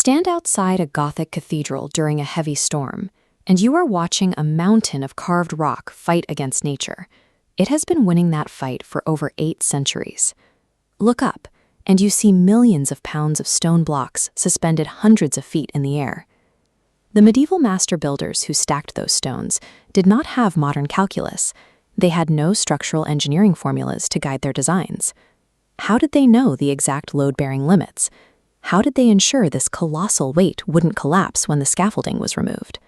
Stand outside a Gothic cathedral during a heavy storm, and you are watching a mountain of carved rock fight against nature. It has been winning that fight for over 8 centuries. Look up, and you see millions of pounds of stone blocks suspended hundreds of feet in the air. The medieval master builders who stacked those stones did not have modern calculus. They had no structural engineering formulas to guide their designs. How did they know the exact load-bearing limits? How did they ensure this colossal weight wouldn't collapse when the scaffolding was removed?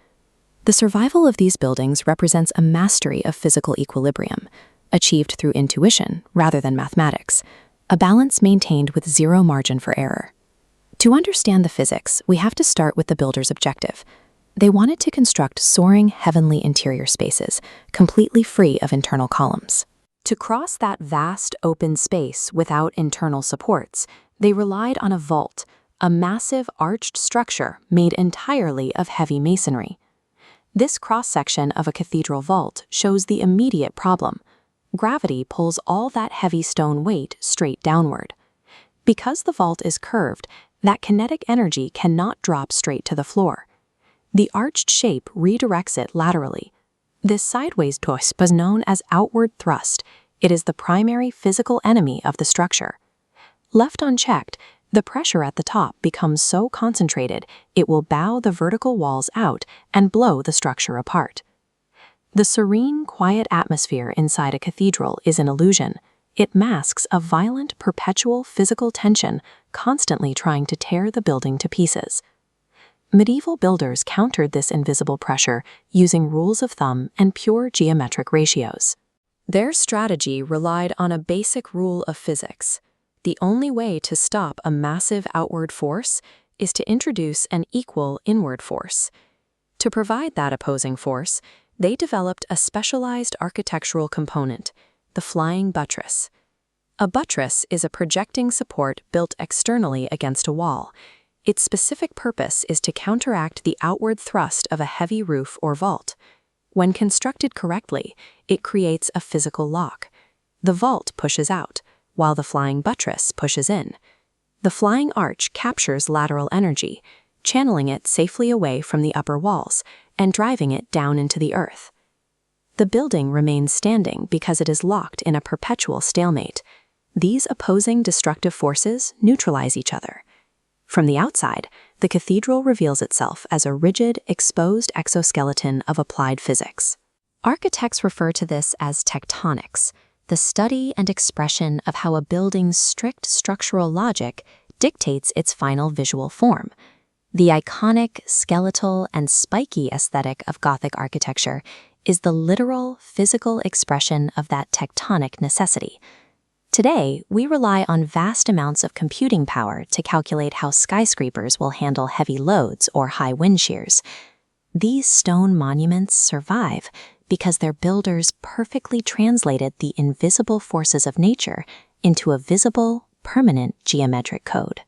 The survival of these buildings represents a mastery of physical equilibrium, achieved through intuition rather than mathematics, a balance maintained with zero margin for error. To understand the physics, we have to start with the builder's objective. They wanted to construct soaring, heavenly interior spaces, completely free of internal columns. To cross that vast, open space without internal supports, they relied on a vault, a massive arched structure made entirely of heavy masonry. This cross-section of a cathedral vault shows the immediate problem. Gravity pulls all that heavy stone weight straight downward. Because the vault is curved, that kinetic energy cannot drop straight to the floor. The arched shape redirects it laterally. This sideways twist is known as outward thrust. It is the primary physical enemy of the structure. Left unchecked, the pressure at the top becomes so concentrated it will bow the vertical walls out and blow the structure apart. The serene, quiet atmosphere inside a cathedral is an illusion. It masks a violent, perpetual physical tension constantly trying to tear the building to pieces. Medieval builders countered this invisible pressure using rules of thumb and pure geometric ratios. Their strategy relied on a basic rule of physics. The only way to stop a massive outward force is to introduce an equal inward force. To provide that opposing force, they developed a specialized architectural component, the flying buttress. A buttress is a projecting support built externally against a wall. Its specific purpose is to counteract the outward thrust of a heavy roof or vault. When constructed correctly, it creates a physical lock. The vault pushes out, while the flying buttress pushes in. The flying arch captures lateral energy, channeling it safely away from the upper walls and driving it down into the earth. The building remains standing because it is locked in a perpetual stalemate. These opposing destructive forces neutralize each other. From the outside, the cathedral reveals itself as a rigid, exposed exoskeleton of applied physics. Architects refer to this as tectonics, the study and expression of how a building's strict structural logic dictates its final visual form. The iconic, skeletal, and spiky aesthetic of Gothic architecture is the literal, physical expression of that tectonic necessity. Today, we rely on vast amounts of computing power to calculate how skyscrapers will handle heavy loads or high wind shears. These stone monuments survive because their builders perfectly translated the invisible forces of nature into a visible, permanent geometric code.